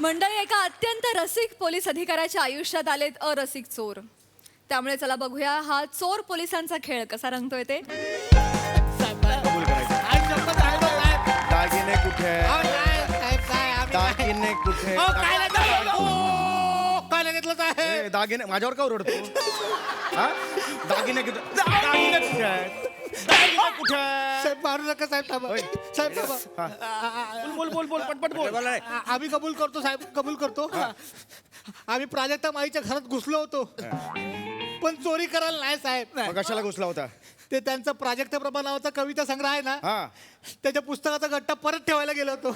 मंडळी, एका अत्यंत रसिक पोलीस अधिकाऱ्याच्या आयुष्यात आलेत अरसिक चोर. त्यामुळे चला बघूया हा चोर पोलिसांचा खेळ कसा रंगतोय ते. कबूल करायचं. दागिने कुठे दागिने कुठे काय घेतलं साहेब? दागिने माझ्यावर का ओरडतो? हा? दागिने कुठे दागिने कुठे आहेत? दागिने कुठे आहेत? साहेब मारू नका साहेब थांबा. होय. साहेब थांबा. बोल बोल बोल पटपट बोल. आम्ही कबूल करतो साहेब, कबूल करतो. आम्ही प्राजक्ता माईच्या घरात घुसलो होतो पण चोरी करायला नाही साहेब. मग कशाला घुसला होता? ते त्यांचा प्राजक्त प्रभा नावाचा कविता संग्रह आहे ना, हा त्याच्या पुस्तकाचा गट्टा परत ठेवायला गेलो होतो.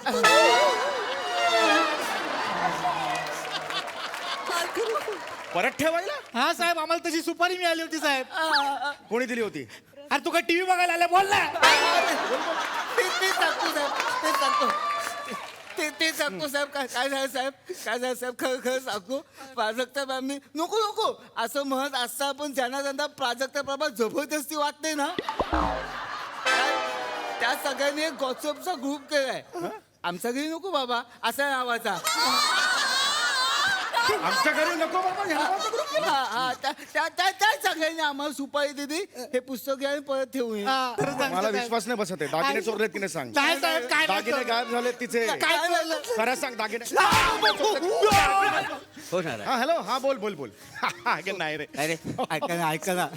परत ठेवायला? हा साहेब, आम्हाला तशी सुपारी मिळाली होती साहेब. कोणी दिली होती? अरे तू काय टीव्ही बघायला आला? बोल ना. ते सांगतो साहेब, ते सांगतो. ते सांगतो साहेब. काय झालं साहेब? काय झालं साहेब? खरं सांगतो. प्राजक्ता मॅमनी नको नको असं म्हणत असता, पण ज्यांना ज्यांना प्राजक्ता प्रभा जबरदस्ती वाटते ना, त्या सगळ्यांनी एक गॉसिपचा ग्रुप केलाय. आमच्या घरी नको बाबा असा नावाचा. आमच्या घरी नको बाबा. त्या सगळ्यांनी आम्हाला सुपारी दिली. हे पुस्तक घ्या आणि परत ठेवूया. हा, खरं सांगतो मला साहेब. विश्वास नाही बसत आहे. दागिने चोरलेत की नाही सांग. नाही साहेब, काय नाही दागिने गायब झालेत तिचे. काय बोललं? खरं सांग दागिने. हो ना रे. हा हॅलो. हा बोल बोल बोल. नाही रे. अरे ऐका ना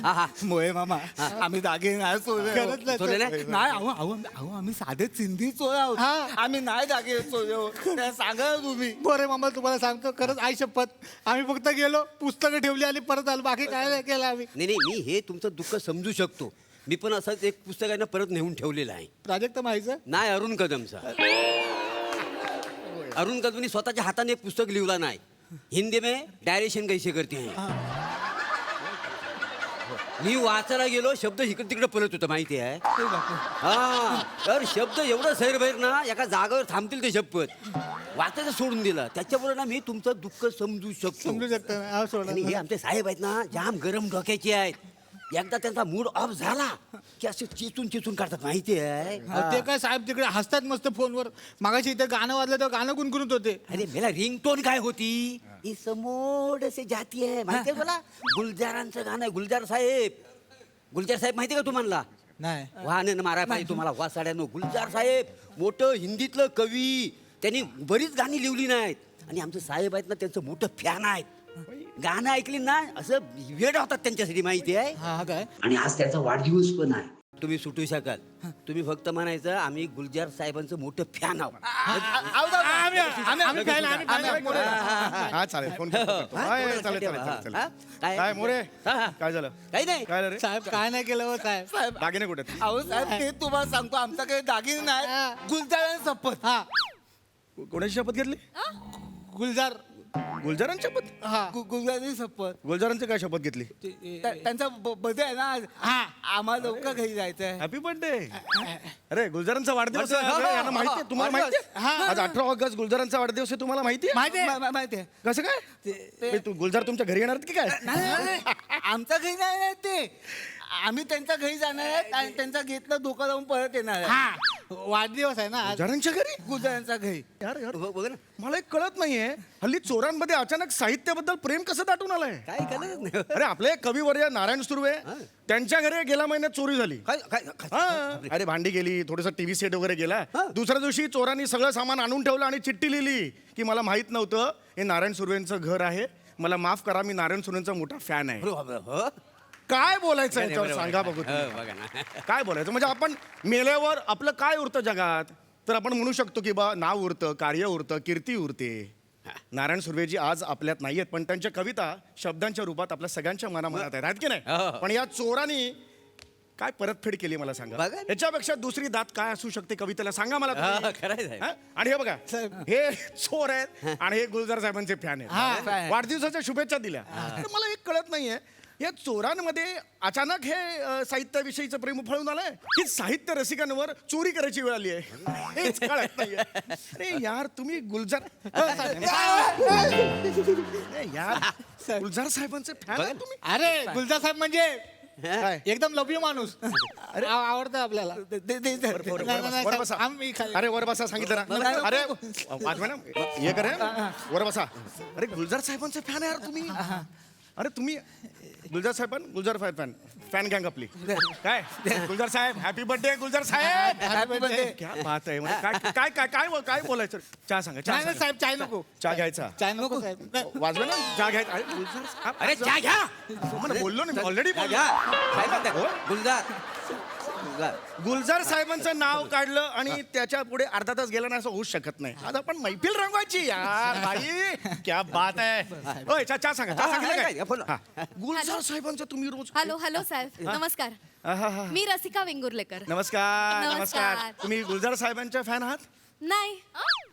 मोये मामा, आम्ही दागिने नाही चोरले. खरंच नाही चोरले साहेब. नाही? नाही अहो आम्ही साधे चिंधी चोर आहोत. हा. आम्ही नाही दागिने चोरले. सांगा तुम्ही. बरे मामा, तुम्हाला सांगतो खरंच आई शपथ, आम्ही फक्त गेलो, पुस्तकं ठेवली आणि परत आलो. बाकी काय नाही केलं आम्ही. नाही नाही, मी हे तुमचं दुःख समजू शकतो. मी पण असंच एक पुस्तक आहे ना परत नेऊन ठेवलेलं आहे. प्राजक्त माईचं नाही, अरुण कदमचा. अरुण कदमनी स्वतःच्या हाताने एक पुस्तक लिहिला नाही. हिंदी में डायरेक्शन कैसे करते हैं. मी वाचायला गेलो, शब्द इकडे तिकडे पळत होतं माहिती आहे. हा, तर शब्द एवढं सैरभैर ना, एका जागेवर थांबतील ते शपथ. वाचायचं सोडून दिलं. त्याच्यामुळे ना मी तुमचं दुःख समजू शकतो. समजू शकता ना? हा, सोडा. आणि हे आमचे साहेब आहेत ना, जाम गरम डोक्याचे आहेत. एकदा त्यांचा मूड ऑफ झाला की असे चिचून चिचून काढतात माहिती आहे. ते काय साहेब तिकडे हसतात मस्त फोनवर. मागाशी इथे गाणं वाजलं तेव्हा गाणं गुणगुणत होते. अरे मेला रिंगटोन काय होती? ही समोर से जाती है माहिती आहे तुला? गुलजारांचं गाणं आहे. गुलजार साहेब. गुलजार साहेब माहिती का तुम्हाला? नाही. वाहन मारा पाहिजे तुम्हाला वासाड्यानो. गुलजार साहेब मोठं हिंदीतलं कवी. त्यांनी बरीच गाणी लिहिली नाहीत आणि आमचे साहेब आहेत ना, त्यांचं मोठं फॅन आहेत. गाणं ऐकली ना असं वेड होतात त्यांच्यासाठी माहिती आहे. हा काय? आणि आज त्याचा वाढदिवस पण आहे. तुम्ही सुटू शकाल. तुम्ही फक्त म्हणायचं आम्ही गुलजार साहेबांचं मोठं फॅन आहोत. आम्ही खायला, आम्ही खायला. हा चालेल. फोन करतो. हाय, चालेल चालेल चालेल. काय मोरे? काय झालं? काही नाही. काय झालं रे? साहेब काय नाही केलं हो साहेब. साहेब दागिने कुठे आहेत? अहो साहेब, ते तुम्हाला सांगतो. आमच्याकडे दागिने नाही. गुलजारांची शपथ. हा, कोणाची शपथ घेतली? गुलजार. गुलजारांची शपथ? हा, गुलजारांची शपथ. गुलजारांची काय शपथ घेतली? त्यांचा बर्थडे आहे ना आज. हा. आम्हाला लवकर घरी जायचंय. Happy birthday. अरे गुलजारांचा वाढदिवस आहे. यांना माहिती आहे? तुम्हाला माहिती आहे? आज 18 ऑगस्ट गुलजारांचा वाढदिवस आहे. तुम्हाला माहिती आहे? माहिती आहे. कसं काय? हे तू गुलजार तुमच्या घरी येणार आहेत की काय? नाही, आमच्या घरी नाही आहे ते. आम्ही त्यांच्या घरी जाणार आहेत आणि त्यांचा घेतला धोका लावून परत येणार आहे. हा, वाढदिवस आहे ना आज. गुलजारांच्या घरी? गुलजारांच्या घरी. यार बघा ना, मला एक कळत नाहीये, हल्ली चोरांमध्ये अचानक साहित्याबद्दल प्रेम कसं दाटून आलंय? काय कळत नाही. अरे आपले कविवर्य नारायण सुर्वे, त्यांच्या घरी गेल्या महिन्यात चोरी झाली. काय काय हा. अरे भांडी गेली, थोडंसं टीव्ही सेट वगैरे गेला. दुसऱ्या दिवशी चोरांनी सगळं सामान आणून ठेवलं आणि चिठ्ठी लिहिली की मला माहित नव्हतं हे नारायण सुर्वेंचं घर आहे, मला माफ करा, मी नारायण सुर्वेंचा मोठा फॅन आहे. हो? काय बोलायचं याच्यावर सांगा बघू तुम्ही. बघा ना. काय बोलायचं म्हणजे आपण मेल्यावर आपलं काय उरतं जगात? तर आपण म्हणू शकतो की बा नाव उरतं, कार्य उरतं, कीर्ती उरते. नारायण सुर्वेजी आज आपल्यात नाहीयेत, पण त्यांच्या कविता शब्दांच्या रूपात आपल्या सगळ्यांच्या मनामनात आहेत की नाही? हो. पण या चोरांनी काय परतफेड केली मला सांगा. बघा. याच्यापेक्षा दुसरी दात काय असू शकते कवितेला सांगा मला तुम्ही. खरंय साहेब. हा? आणि हे बघा, हे चोर आहेत आणि हे गुलजार साहेबांचे फॅन आहेत. वाढदिवसाच्या शुभेच्छा दिल्या. तर मला एक कळत नाहीये, या चोरांमध्ये अचानक हे साहित्याविषयीचं प्रेम उफाळून आलंय की साहित्य रसिकांवर चोरी करायची वेळ आली आहे, हेच कळत नाहीये. अरे यार तुम्ही गुलजार यार गुलजार साहेबांचे फॅन तुम्ही. अरे गुलजार साहेब म्हणजे काय एकदम लभ्य माणूस आवडतं आपल्याला वर नाही, बसा आम्ही खाली- अरे वर बसा सांगितलं ना अरे वाजवा ना हे करे वर बसा अरे गुलजार साहेबांचे फॅन आहे यार तुम्ही अरे तुम्ही गुलजार गुलजार फॅन गँग आपली काय गुलजार साहेब हॅपी बर्थडे गुलजार साहेब हॅपी बर्थडे क्या बात आहे म्हणजे काय काय काय काय बोलायचं चहा सांगा चहा नाही नाही, सांगा. साहेब चाय नको चहा घ्यायचा चाय नको साहेब नाही. वाजवा ना चहा घ्यायचा अरे गुलजार साहेब, अरे चहा घ्या तुम्हाला बोललो ना ऑलरेडी चहा घ्या काय म्हणताय? हो? गुलजार गुलजार गुलजार साहेबांचं नाव काढलं आणि त्याच्या पुढे अर्धा तास गेला नाही असं होऊच शकत नाही आज आपण मैफिल रंगवायची यार भाई क्या बात आहे ओय चहा सांगा चहा सांगितलं काय, काय? काय, बोला. हा. गुलजार साहेबांचं तुम्ही रोज हॅलो साहेब नमस्कार आहाहा. मी रसिका वेंगुर्लेकर नमस्कार नमस्कार. नमस्कार तुम्ही गुलजार साहेबांच्या फॅन आहात नाही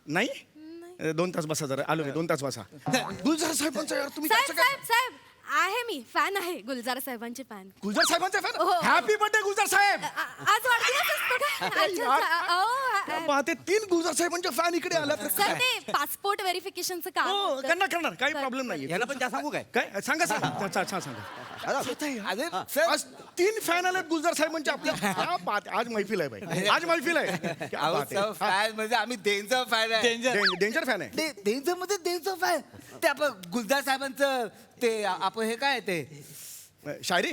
नाही 2 तास बसा जरा आलो मी 2 तास बसा गुलजार साहेबांचं यार तुम्ही साहेब कसं काय साहेब साहेब आहे मी फॅन आहे गुलजार साहेबांचे फॅन गुलजार साहेबांचे फॅन हो. हॅपी बर्थडे गुलजार साहेब आज वाढदिवस असतो का अच्छा, यार. अच्छा. अहो, पाहते 3 गुलजार साहेबांचे फॅन इकडे आला तर सर ते पासपोर्ट व्हेरिफिकेशनचं काम हो होतं. करणार काही प्रॉब्लेम नाही याला पण चहा सांगू काय काय सांगा चहा सांगा अरे आज 3 फॅन आले गुलजार साहेबांचे आपल्या क्या बात आहे. आज मैफिल आहे भाई आज मैफिल आहे क्या बात आहे. फॅन म्हणजे आम्ही त्यांचा फॅन आहे डेंजर फॅन आहे त्यांचं मध्ये त्यांचं फॅन ते आपण गुलजार साहेबांचं ते आपण हे काय ते शायरी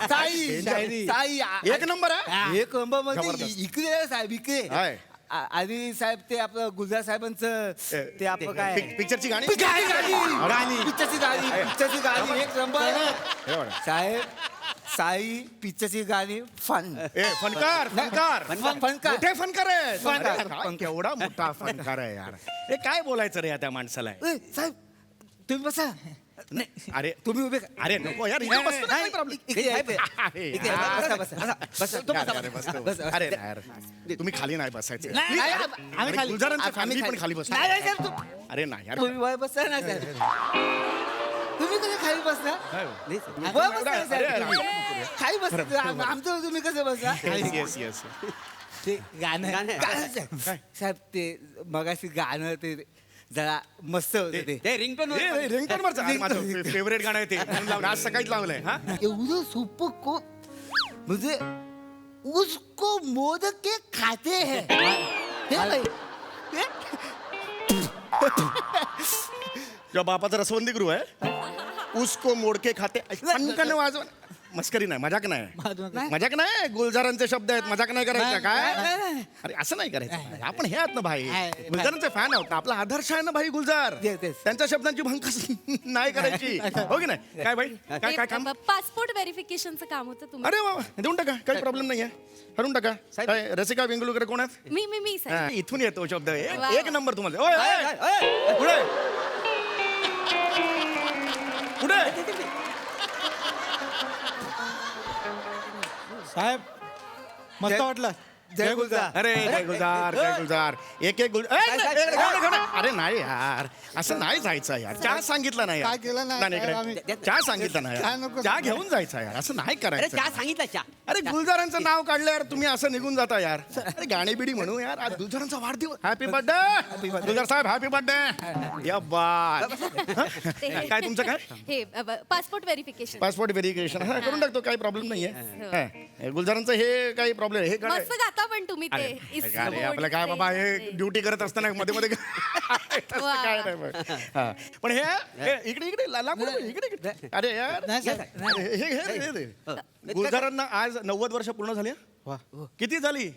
साई एक नंबर आहे एक नंबर मध्ये जबरदस्त. इकडे आहे साहेब इकडे आहे. आणि साहेब ते आपलं गुलजार साहेबांचं ते आपलं काय पिक्चरची गाणी पिक्चरची गाणी एक नंबर हे बघा. साहेब साई पिक्चरची गाणी फन फनकार फनकार फनकार मोठे फनकार आहे फनकार. काय केवढा मोठा फनकार आहे यार हे काय बोलायचं रे या त्या माणसाला साहेब तुम्ही बसा अरे तुम्ही उभे अरे नको यार इथे बसतो ना, काही problem. इकडे या, इकडे. अरे इकडे यार. बसा, बसा. बसा, तो यार, बसा, अरे बसा. बसतो. बसा. अरे यार तुम्ही खाली नाही बसायचं नाही, नाही, अरे, आम्ही खाली. गुलजारांचं आम्ही family पण खाली. खाली बसतो नाही, नाही, साहेब, तू- अरे नाही यार तुम्ही वय बसा ना साहेब तुम्ही कसे खाली बसता काय हो? वय बसा ना, अरे, साहेब, अरे, तुम्ही. खाली बसता आमचं तुम्ही कसं बसा Yes, yes. ते गाणं गाणं. गाणं, साहेब. साहेब ते मगाशी गाणं ते जरा मस्त होते ते ते रिंगटोन हे रिंगटोन वरचं आहे माझं फेवरेट गाणं आहे ते म्हणून लावलं. आज सकाळीच लावलंय हा एवढं सोपं को म्हणजे उसको मोद के खाते हैं हे बाई, हे? जेव्हा बापाचा रसवंदी गृह आहे उसको मोडके खाते फनकन वाजव मस्करी नाही मजाक नाही मजाक नाही गुलजारांचे शब्द आहेत मजाक नाही करायचं काय अरे असं नाही करायचं आपण हे आहात ना भाई गुलजारांचे फॅन आहोत ना आपला आदर्श आहे ना भाई गुलजार Yes, yes. त्यांच्या शब्दांची भंकस नाही करायची हो की नाही काय भाई काय काय काम पासपोर्ट व्हेरिफिकेशनचं काम होतं तुम्ही अरे वा वा, देऊन टाका काही प्रॉब्लेम नाहीये करून टाका काय, रसिका वेंगुर्लेकर कोण आहेत मी हा, साहेब इथून येतो शब्द वा. एक नंबर तुम्हाला ओय, ओय, पुढे पुढे साहेब मस्त वाटलं जय गुलजार अरे जय गुलजार जय गुलजार एक गुल अरे नाही यार असं नाही जायचं यार चहा सांगितलं नाही यार. काय केलं नाही, नाही, इकडे. आम्ही- चहा सांगितलं नाही चहा यार. नको चहा सांगू. घेऊन जायचं यार असं नाही अरे करायचं चहा सांगितलं चहा अरे गुलजारांचं नाव काढलं यार तुम्ही असं निघून जाता यार अरे गाणी बिडी म्हणू यार आज गुलजारांचा वाढदिवस हॅपी बर्थडे गुलजार साहेब हॅपी बर्थडे या बात काय तुमचं काय हे पासपोर्ट व्हेरिफिकेशन पासपोर्ट व्हेरिफिकेशन हा करून टाकतो काही प्रॉब्लेम नाहीये गुलजारांचं हे काही प्रॉब्लेम हे काय मस्त गाता पण तुम्ही ते अरे अरे, आपलं काय बाबा हे ड्युटी करत असताना मध्ये मध्ये तसं वा. काय नाही बघ. हा. पण हे इकडे इकडे लांब इकडे इकडे अरे यार नाही, सर. हे गुलजारांना आज 90 वर्ष पूर्ण झाली हा? किती झाली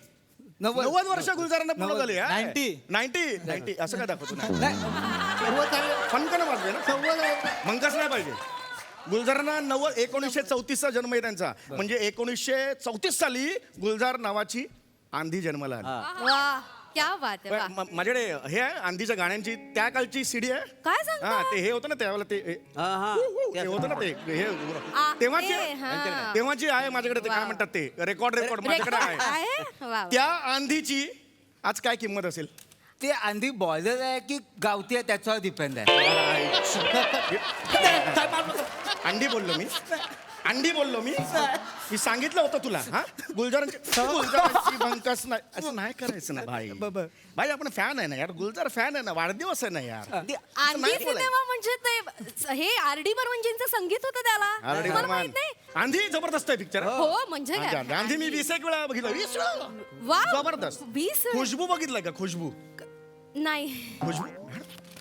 90 वर्ष गुलजारांना पूर्ण झाली 90 असं काय दाखवतो फनकन वाजले ना मंकस नाही पाहिजे गुलजारांना 1934 चा जन्म आहे त्यांचा म्हणजे 1934 साली गुलजार नावाची आंधी जन्माला आली वा क्या बात आहे वा. माझ्याकडे हे आहे आंधीच्या गाण्यांची त्या कालची सीडी आहे काय सांगता? हा ते हे होतं ना त्यावेळेला ते हा हा हे होतं ना ते हे तेव्हाची ते, हा. तेव्हाची आहे माझ्याकडे ते काय म्हणतात ते रेकॉर्ड माझ्याकडे आहे आहे वा. त्या आंधीची आज काय किंमत असेल ते आंधी बॉयलर आहे की गावठी आहे त्याच्यावर डिपेंड आहे अंडी बोललो मी अंडी बोललो मी सांगितलं होतं तुला हा गुलजारांची भंकस नाही असं नाही करायचं ना भाई भाई आपण फॅन आहे ना यार गुलजार फॅन आहे ना वाढदिवस आहे ना यार असं आंधी नाही बोलायचं. सिनेमा म्हणजे ते हे आर.डी. बर्मनजींचं संगीत होतं त्याला आरडी तुम्हाला बर्मन माहित नाही आंधी जबरदस्त आहे पिक्चर हो म्हणजे काय आंधी मी 20 एक वेळा बघितलं 20 वेळा वा जबरदस्त 20 खुशबू बघितलंय का खुशबू नाही खुशबू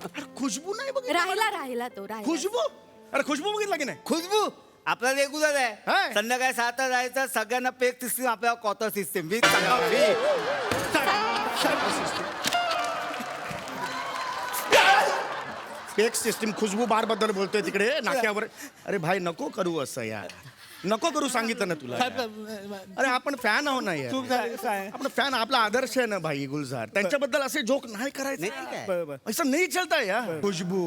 अरे खुशबू नाही बघितलं राहिला तो राहिला खुशबू अरे खुशबू बघितला की नाही खुशबू आपला रेग्युलर आहे हाय. संध्याकाळी 7 जायचं सगळ्यांना पेक सिस्टीम आपल्याला quarter system peg system Khushboo bar बद्दल बोलतोय तिकडे नाक्यावर अरे भाई नको करू असं यार नको करू सांगितलं ना तुला यार. अरे आपण फॅन आहो ना चूक यार झाली काय आपण फॅन आपला आदर्श आहे ना भाई गुलजार त्यांच्याबद्दल असे जोक नाही करायचे बरोबर असं नाही चलता यार खुशबू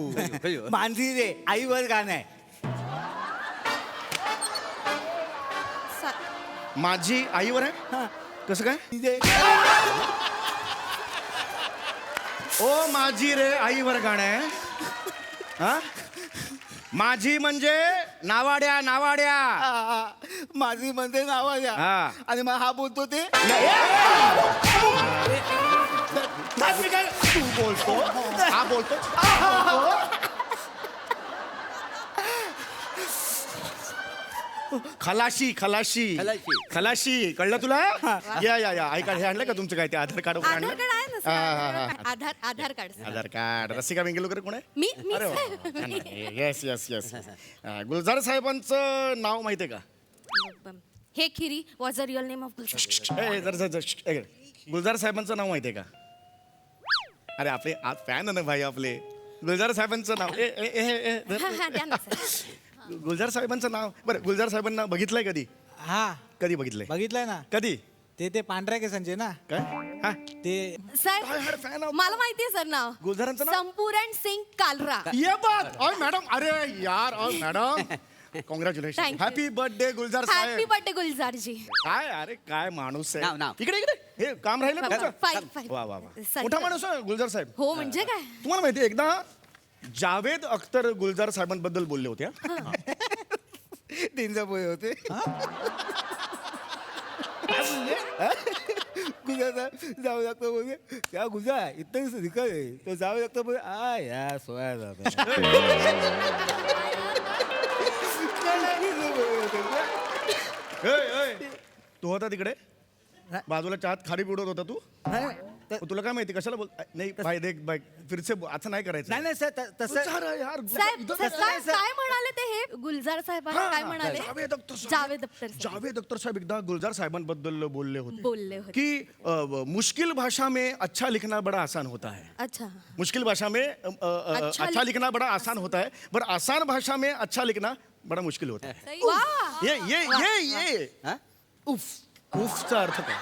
मांजरी रे आईवर गाणं आहे माझी आईवर आहे कसं काय ओ माझी रे आईवर गाणं आहे हा माझी म्हणजे नावाड्या माझी म्हणजे नाव आहे हा. आणि मग हा बोलतो ते तू बोलतो हा बोलतो खलाशी खलाशी कळलं तुला या ऐका हे आणलं का तुमचं काय ते आधार कार्ड आधार कार्ड आहे ना हा. सर आधार कार्ड आधार कार्ड रसिका वेंगेलकर कोण आहे मी अरे येस येस येस गुलजार साहेबांचं नाव माहितीये का हे खिरी was a real name of Gulzar ए, जरा गुलजार साहेबांचं नाव माहितीये का अरे आपले आज फॅन आहे ना भाई आपले गुलजार साहेबांचं नाव द्या ना सर गुलजार साहेबांचं नाव बरं गुलजार साहेबांना बघितलंय कधी हा कधी बघितलंय बघितलंय ना कधी ते पांढऱ्या केसांचे ना काय हा ते सर काय यार fan आहोत. मला माहितीये सर नाव गुलजारांचं नाव संपूरण सिंग कालरा ये बात ओय मॅडम अरे यार ओय madam congratulation Thank you. Happy birthday Gulzar happy साहेब बर्थडे गुलजारजी काय अरे काय माणूस नाव, आहे नाव. इकडे इकडे हे काम राहिलं तुमचं? फाईन वा वा वा Sorry. मोठा माणूस आहे गुलजार साहेब हो म्हणजे काय तुम्हाला माहिती एकदा जावेद अख्तर गुलजार साहेबांबद्दल बोलले होते हा? तीनचा पोहे होते गुजरा जावं लागतं बोलते त्या गुजा इथं रिकाल आहे तर जावं लागतं बोल आ या सोया तू होता तिकडे बाजूला चहात खारी पिडत होता तू तुला काय माहिती कशाला बोल नाही भाई देख भाई फिरसे असं नाही करायचं नाही सर तसं विचार आहे यार साहेब इथं- सर, काय म्हणाले ते हे गुलजार साहेबांना काय म्हणाले जावेद अख्तर साहेब. जावेद अख्तर साहेब. जावेद अख्तर साहेब एकदा गुलजार साहेबांबद्दल बोलले होते बोलले होते कि मुश्किल भाषा में अच्छा लिखना बड़ा आसान होता है अच्छा मुश्किल भाषा में अच्छा लिखना बड़ा आसान होता है पर आसान भाषा में अच्छा लिखना बड़ा मुश्किल होता है वा ये उफ उफचा अर्थ काय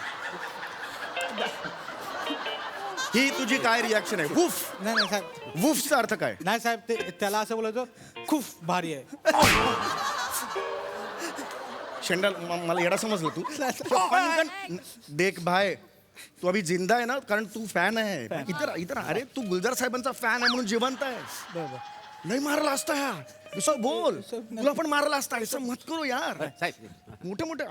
ही तुझी काय रिॲक्शन आहे उफ नाही साहेब वुफचा अर्थ काय नाही साहेब ते त्याला असं बोलायचं खूप भारी आहे शेंडल मला येडा समजलं तू पण देख भाई तू अभी जिंदा आहे ना कारण तू फॅन आहे इतर इतर अरे तू गुलजार साहेबांचा फॅन आहे म्हणून जिवंत आहे बरोबर नाही मारला असता यार दुसरं बोल तुला पण मारला असता असं मत करू यार मोठे मोठे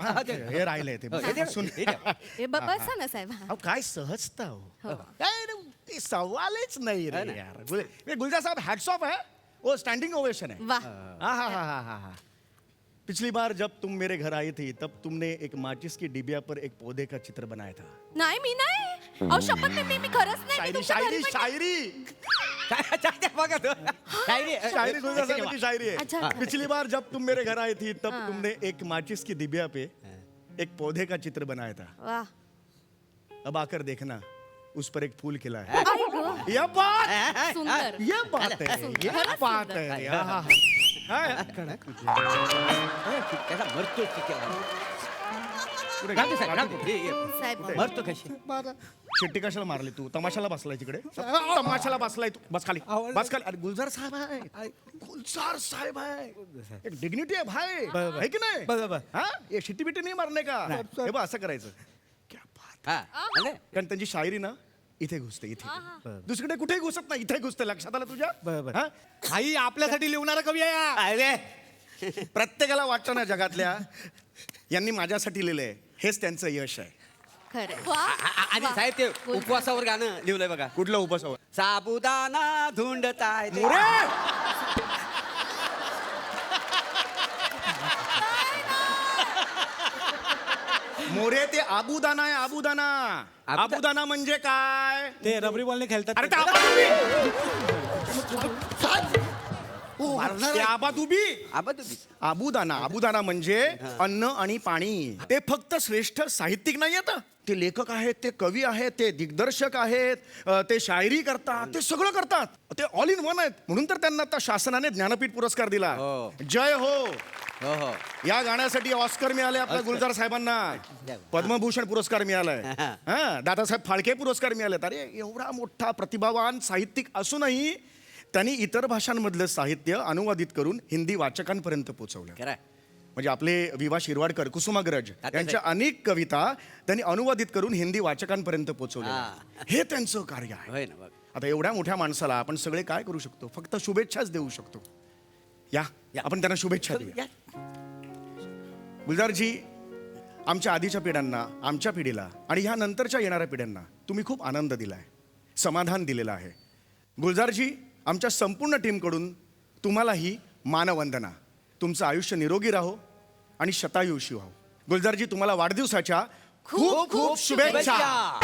हे राहिले ते सुन हे बसा ना साहेब अहो काय सहजता हो काय रे, ते सवालच नाही रे यार गुलजार साहब हैट्स ऑफ है वो स्टैंडिंग ओवेशन है वाह हाँ पिछली बार जब तुम मेरे घर आई थी तब तुमने एक माचिस की डिबिया पर एक पौधे का चित्र बनाया था नाही मी नाही अहो शपथ मी खरंच नाही मी शायरी तुमच्या शायरी घरी शायरी बघा तो शायरी गुलजार साहब की शायरी अच्छा, है अच्छा। पिछली बार जब तुम मेरे घर आई थी तब तुमने एक माचिस की डिबिया पे एक पौधे का चित्र बनाया था वाह अब आकर देखना उस पर एक फूल खिला है आई गं, ये बात सुंदर ये बात है ये खरंच बात सुंदर. है हाँ, हाँ. त्याचा मरतो साहेब मरतो कशी शेट्टी कशाला मारली तू तमाशाला बसलाय तिकडे तमाशाला बसलाय तू बस खाली बस खाली अरे गुलजार साहेब आहे गुलजार साहेब आहे एक डिग्निटी आहे भाई है की नाही बरोबर. हा ये शिट्टी बिट्टी नाही मारणे का हे बघ असं करायचं क्या बात हा कारण त्यांची शायरी ना इथे घुसते इथे दुसरीकडे कुठेही घुसत नाही इथे घुसते लक्षात आलं तुझ्या बरोबर. हा? आई आपल्यासाठी लिहणारा कवी आहे हा. अरे प्रत्येकाला वाटतं ना जगातल्या यांनी माझ्यासाठी लिहिलंय, हेच त्यांचं यश आहे. खरं आणि साहेब ते उपवासावर गाणं लिहिलंय बघा. कुठलं उपवासावर? साबुदाणा धुंडताय ते. मोरे ते आबुदाना आहे, आबुदाना. आबुदाना म्हणजे काय? ते रबरी बॉलने खेळतात. अरे ते आबाद उभी. आबा तुम्ही आबुदाना. आबुदाना म्हणजे अन्न आणि पाणी. ते फक्त श्रेष्ठ साहित्यिक नाही आहेत, ते लेखक आहेत, ते कवी आहेत, ते दिग्दर्शक आहेत, ते शायरी करतात, ते सगळं करतात, ते ऑल इन वन आहेत. म्हणून तर त्यांना आता शासनाने ज्ञानपीठ पुरस्कार दिला. हो. जय हो. हो हो या गाण्यासाठी ऑस्कर मिळाले आपल्या गुलजार साहेबांना. पद्मभूषण पुरस्कार मिळालाय. हा, दादासाहेब फाळके पुरस्कार मिळालेत. अरे एवढा मोठा प्रतिभावान साहित्यिक असूनही त्यांनी इतर भाषांमधलं साहित्य अनुवादित करून हिंदी वाचकांपर्यंत पोहोचवलं. खरं म्हणजे आपले विवा शिरवाडकर, कुसुमाग्रज यांच्या अनेक कविता त्यांनी अनुवादित करून हिंदी वाचकांपर्यंत पोहोचवल्या. हे त्यांचं कार्य आहे. होय ना बघ. आता एवढ्या मोठ्या माणसाला आपण सगळे काय करू शकतो? फक्त शुभेच्छाच देऊ शकतो. या आपण त्यांना शुभेच्छा देऊया. गुलजारजी, आमच्या आधीच्या पिढ्यांना, आमच्या पिढीला आणि ह्या नंतरच्या येणाऱ्या पिढ्यांना तुम्ही खूप आनंद दिलाय, समाधान दिलेलं आहे. गुलजारजी, आमच्या संपूर्ण टीमकडून तुम्हालाही मानवंदना. तुमचं आयुष्य निरोगी राहो आणि शतायुषी व्हावं. गुलजारजी, तुम्हाला वाढदिवसाच्या खूप खूप शुभेच्छा.